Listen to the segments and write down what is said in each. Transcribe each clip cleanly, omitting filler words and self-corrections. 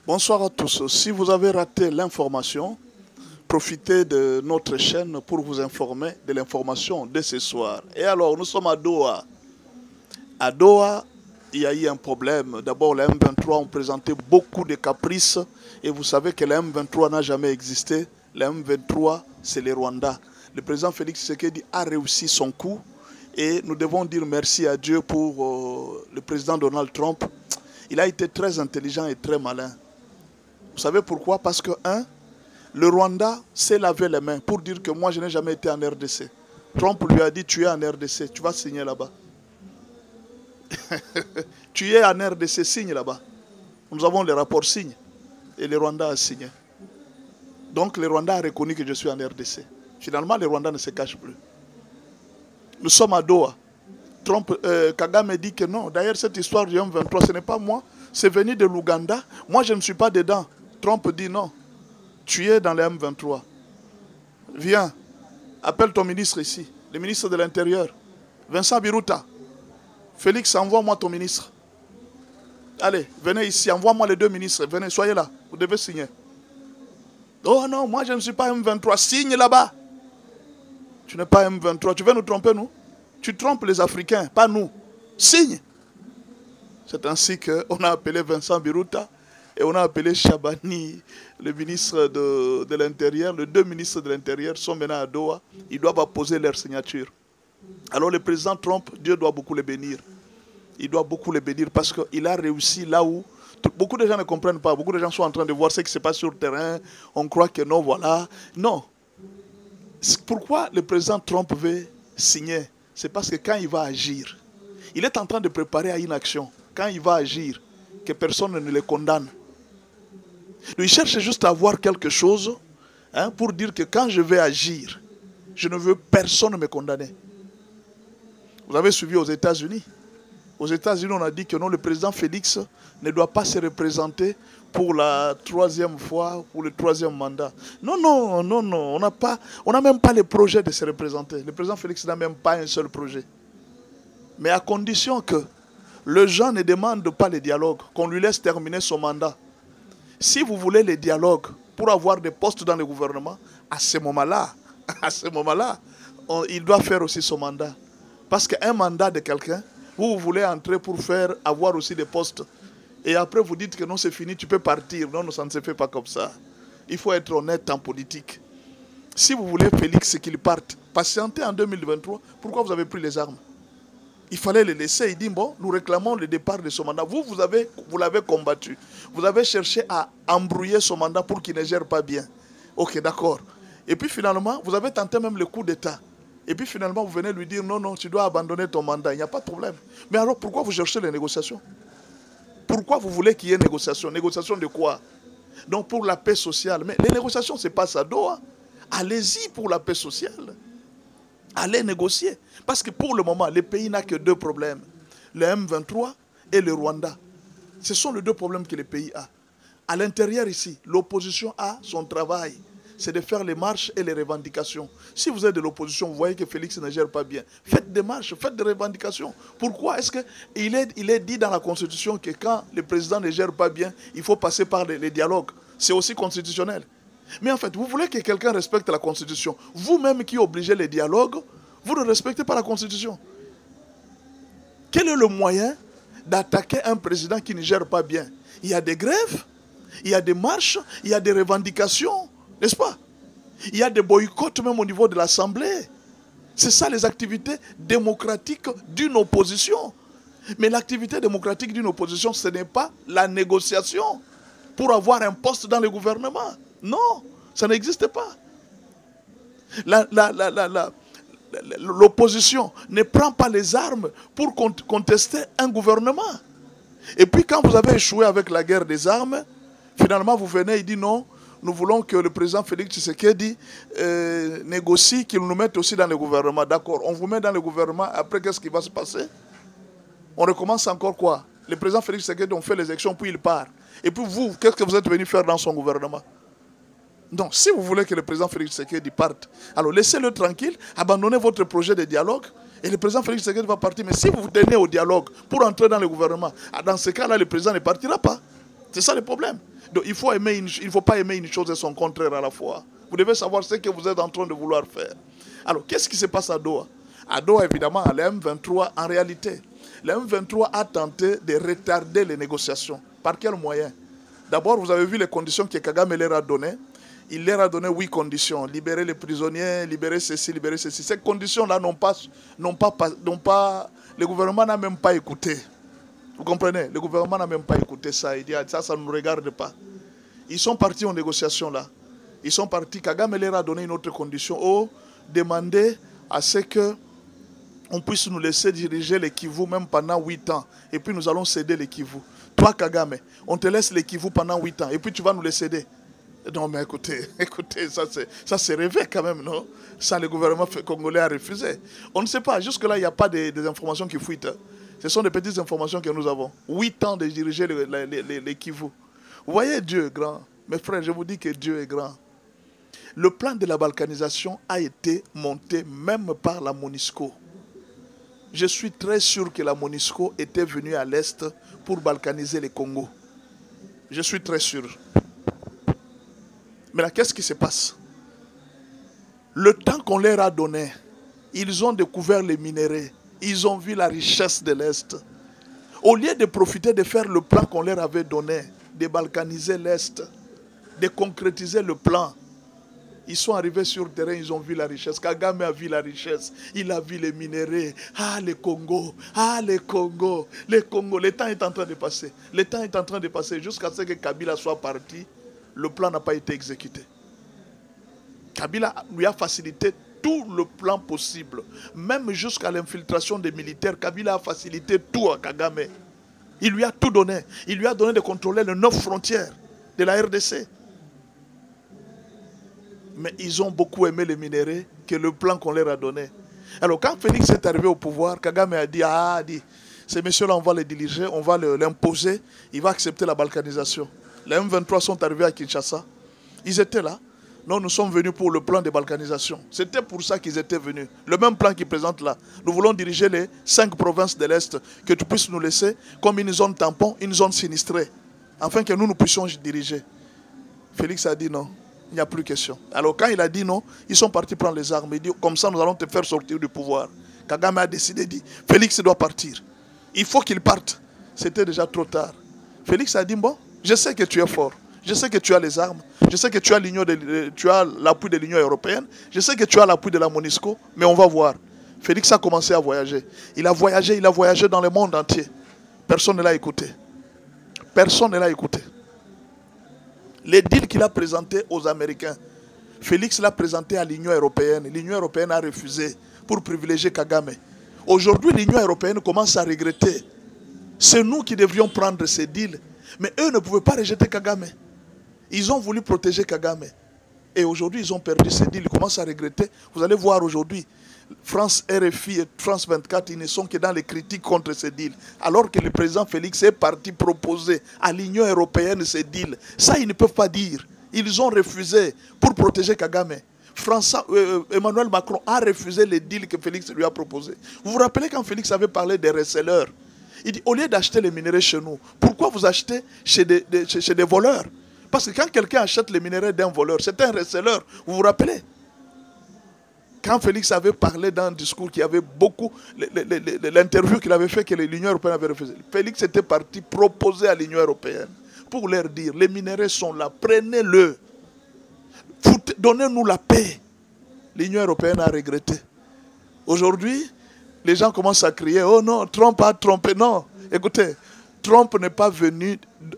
Bonsoir à tous. Si vous avez raté l'information, profitez de notre chaîne pour vous informer de l'information de ce soir. Et alors, nous sommes à Doha. À Doha, il y a eu un problème. D'abord, les M23 ont présenté beaucoup de caprices. Et vous savez que les M23 n'a jamais existé. Les M23, c'est les Rwandais. Le président Félix Tshisekedi a réussi son coup. Et nous devons dire merci à Dieu pour le président Donald Trump. Il a été très intelligent et très malin. Vous savez pourquoi? Parce que, le Rwanda s'est lavé les mains pour dire que moi, je n'ai jamais été en RDC. Trump lui a dit, tu es en RDC, tu vas signer là-bas. Tu es en RDC, signe là-bas. Nous avons les rapports signe. Et le Rwanda a signé. Donc, le Rwanda a reconnu que je suis en RDC. Finalement, le Rwanda ne se cache plus. Nous sommes à Doha. Kagame dit que non. D'ailleurs, cette histoire du M23, ce n'est pas moi. C'est venu de l'Ouganda. Moi, je ne suis pas dedans. Trump dit non. Tu es dans les M23. Viens. Appelle ton ministre ici. Le ministre de l'Intérieur. Vincent Biruta. Félix, envoie-moi ton ministre. Allez, venez ici. Envoie-moi les deux ministres. Venez, soyez là. Vous devez signer. Oh non, moi je ne suis pas M23. Signe là-bas. Tu n'es pas M23. Tu veux nous tromper, nous? Tu trompes les Africains, pas nous. Signe. C'est ainsi qu'on a appelé Vincent Biruta et on a appelé Chabani, le ministre de l'Intérieur. Les deux ministres de l'Intérieur sont maintenant à Doha. Ils doivent apposer leur signature. Alors le président Trump, Dieu doit beaucoup le bénir. Il doit beaucoup le bénir parce qu'il a réussi là où beaucoup de gens ne comprennent pas. Beaucoup de gens sont en train de voir ce qui se passe sur le terrain. On croit que non, voilà. Non. Pourquoi le président Trump veut signer? C'est parce que quand il va agir, il est en train de préparer à une action. Quand il va agir, que personne ne le condamne. Il cherche juste à avoir quelque chose pour dire que quand je vais agir, je ne veux personne me condamner. Vous avez suivi aux États-Unis. Aux États-Unis, on a dit que non, le président Félix ne doit pas se représenter pour la troisième fois, pour le troisième mandat. Non, non, non, non. On n'a même pas le projet de se représenter. Le président Félix n'a même pas un seul projet. Mais à condition que les gens ne demandent pas le dialogue, qu'on lui laisse terminer son mandat. Si vous voulez le dialogue pour avoir des postes dans le gouvernement, à ce moment-là, il doit faire aussi son mandat. Parce qu'un mandat de quelqu'un, vous voulez entrer pour avoir aussi des postes. Et après, vous dites que non, c'est fini, tu peux partir. Non, non, ça ne se fait pas comme ça. Il faut être honnête en politique. Si vous voulez Félix qu'il parte, patientez en 2023, pourquoi vous avez pris les armes? Il fallait le laisser. Il dit, bon, nous réclamons le départ de son mandat. Vous l'avez combattu. Vous avez cherché à embrouiller son mandat pour qu'il ne gère pas bien. Ok, d'accord. Et puis finalement, vous avez tenté même le coup d'État. Et puis finalement, vous venez lui dire, non, non, tu dois abandonner ton mandat. Il n'y a pas de problème. Mais alors, pourquoi vous cherchez les négociations? Pourquoi vous voulez qu'il y ait négociation? Négociation de quoi? Donc pour la paix sociale. Mais les négociations, c'est pas ça. Doha. Allez-y pour la paix sociale. Allez négocier. Parce que pour le moment, le pays n'a que deux problèmes. Le M23 et le Rwanda. Ce sont les deux problèmes que le pays a. À l'intérieur ici, l'opposition a son travail. C'est de faire les marches et les revendications. Si vous êtes de l'opposition, vous voyez que Félix ne gère pas bien. Faites des marches, faites des revendications. Pourquoi? Est-ce qu'il est dit dans la Constitution que quand le président ne gère pas bien, il faut passer par les dialogues? C'est aussi constitutionnel. Mais en fait, vous voulez que quelqu'un respecte la Constitution. Vous-même qui obligez les dialogues, vous ne respectez pas la Constitution. Quel est le moyen d'attaquer un président qui ne gère pas bien? Il y a des grèves, il y a des marches, il y a des revendications, n'est-ce pas? Il y a des boycotts même au niveau de l'Assemblée. C'est ça les activités démocratiques d'une opposition. Mais l'activité démocratique d'une opposition, ce n'est pas la négociation pour avoir un poste dans le gouvernement. Non, ça n'existe pas. L'opposition ne prend pas les armes pour contester un gouvernement. Et puis quand vous avez échoué avec la guerre des armes, finalement vous venez et dites non, nous voulons que le président Félix Tshisekedi négocie, qu'il nous mette aussi dans le gouvernement. D'accord, on vous met dans le gouvernement, après qu'est-ce qui va se passer? On recommence encore quoi? Le président Félix Tshisekedi, on fait les élections, puis il part. Et puis vous, qu'est-ce que vous êtes venu faire dans son gouvernement? Donc, si vous voulez que le président Félix Tshisekedi parte, alors laissez-le tranquille, abandonnez votre projet de dialogue, et le président Félix Tshisekedi va partir. Mais si vous vous tenez au dialogue pour entrer dans le gouvernement, dans ce cas-là, le président ne partira pas. C'est ça le problème. Donc il ne faut pas aimer une chose et son contraire à la fois. Vous devez savoir ce que vous êtes en train de vouloir faire. Alors, qu'est-ce qui se passe à Doha? À Doha, évidemment, le M23, en réalité, le M23 a tenté de retarder les négociations. Par quel moyen? D'abord, vous avez vu les conditions que Kagame leur a données. Il leur a donné 8 conditions. Libérer les prisonniers, libérer ceci, libérer ceci. Ces conditions-là le gouvernement n'a même pas écouté. Vous comprenez? Le gouvernement n'a même pas écouté ça. Il dit, ça ne nous regarde pas. Ils sont partis en négociation là. Ils sont partis. Kagame leur a donné une autre condition. Demander à ce que on puisse nous laisser diriger les Kivu même pendant 8 ans. Et puis nous allons céder les Kivu. Toi, Kagame, on te laisse les Kivu pendant 8 ans. Et puis tu vas nous les céder. Non, mais écoutez, ça c'est rêvé quand même, non? Ça, le gouvernement congolais a refusé. On ne sait pas. Jusque-là, il n'y a pas des informations qui fuitent. Ce sont des petites informations que nous avons. 8 ans de diriger les Kivu. Vous voyez Dieu est grand. Mes frères, je vous dis que Dieu est grand. Le plan de la balkanisation a été monté même par la MONUSCO. Je suis très sûr que la MONUSCO était venue à l'Est pour balkaniser les Congo. Je suis très sûr. Mais là, qu'est-ce qui se passe? Le temps qu'on leur a donné, ils ont découvert les minéraux. Ils ont vu la richesse de l'Est. Au lieu de profiter de faire le plan qu'on leur avait donné, de balkaniser l'Est, de concrétiser le plan, ils sont arrivés sur le terrain, ils ont vu la richesse. Kagame a vu la richesse. Il a vu les minéraux. Ah, le Congo. Ah, le Congo. Le Congo. Le temps est en train de passer. Le temps est en train de passer jusqu'à ce que Kabila soit parti. Le plan n'a pas été exécuté. Kabila lui a facilité tout le plan possible. Même jusqu'à l'infiltration des militaires, Kabila a facilité tout à Kagame. Il lui a tout donné. Il lui a donné de contrôler les 9 frontières de la RDC. Mais ils ont beaucoup aimé les minéraux que le plan qu'on leur a donné. Alors quand Félix est arrivé au pouvoir, Kagame a dit, ces messieurs-là, on va les diriger, on va l'imposer, il va accepter la balkanisation. Les M23 sont arrivés à Kinshasa. Ils étaient là. Non, nous sommes venus pour le plan de balkanisation. C'était pour ça qu'ils étaient venus. Le même plan qu'ils présentent là. Nous voulons diriger les 5 provinces de l'Est, que tu puisses nous laisser comme une zone tampon, une zone sinistrée, afin que nous puissions diriger. Félix a dit non. Il n'y a plus question. Alors quand il a dit non, ils sont partis prendre les armes. Il dit, comme ça nous allons te faire sortir du pouvoir. Kagame a décidé, dit, Félix doit partir. Il faut qu'il parte. C'était déjà trop tard. Félix a dit, bon, je sais que tu es fort. Je sais que tu as les armes. Je sais que tu as l'appui de l'Union européenne. Je sais que tu as l'appui de la MONUSCO. Mais on va voir. Félix a commencé à voyager. Il a voyagé dans le monde entier. Personne ne l'a écouté. Personne ne l'a écouté. Les deals qu'il a présentés aux Américains, Félix l'a présenté à l'Union européenne. L'Union européenne a refusé pour privilégier Kagame. Aujourd'hui, l'Union européenne commence à regretter. C'est nous qui devrions prendre ces deals. Mais eux ne pouvaient pas rejeter Kagame. Ils ont voulu protéger Kagame. Et aujourd'hui, ils ont perdu ces deals. Ils commencent à regretter. Vous allez voir aujourd'hui, France RFI et France 24, ils ne sont que dans les critiques contre ces deals. Alors que le président Félix est parti proposer à l'Union européenne ces deals. Ça, ils ne peuvent pas dire. Ils ont refusé pour protéger Kagame. Emmanuel Macron a refusé les deals que Félix lui a proposés. Vous vous rappelez quand Félix avait parlé des receleurs? Il dit, au lieu d'acheter les minéraux chez nous, pourquoi vous achetez chez des voleurs? Parce que quand quelqu'un achète les minéraux d'un voleur, c'est un receleur. Vous vous rappelez? Quand Félix avait parlé dans un discours qui avait beaucoup, l'interview qu'il avait fait que l'Union européenne avait refusé, Félix était parti proposer à l'Union européenne pour leur dire, les minéraux sont là, prenez-le, donnez-nous la paix. L'Union européenne a regretté. Aujourd'hui, les gens commencent à crier, oh non, Trump a trompé. Non, écoutez, Trump n'est pas venu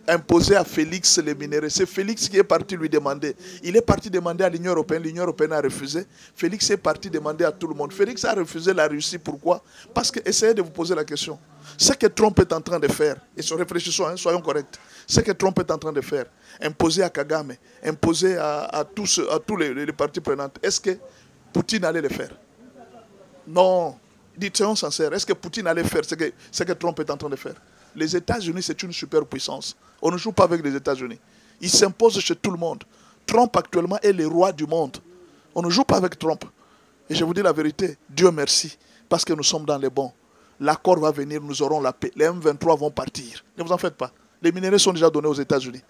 imposer à Félix les minéraux. C'est Félix qui est parti lui demander. Il est parti demander à l'Union européenne a refusé. Félix est parti demander à tout le monde. Félix a refusé la Russie. Pourquoi? Parce que, essayez de vous poser la question. Ce que Trump est en train de faire, et réfléchissons, soyons corrects, ce que Trump est en train de faire, imposer à Kagame, imposer à tous les parties prenantes, est-ce que Poutine allait le faire? Non. Dites-nous sincère, est-ce que Poutine allait faire ce que Trump est en train de faire? Les États-Unis, c'est une superpuissance. On ne joue pas avec les États-Unis. Ils s'imposent chez tout le monde. Trump, actuellement, est le roi du monde. On ne joue pas avec Trump. Et je vous dis la vérité, Dieu merci, parce que nous sommes dans les bons. L'accord va venir, nous aurons la paix. Les M23 vont partir. Ne vous en faites pas. Les minerais sont déjà donnés aux États-Unis.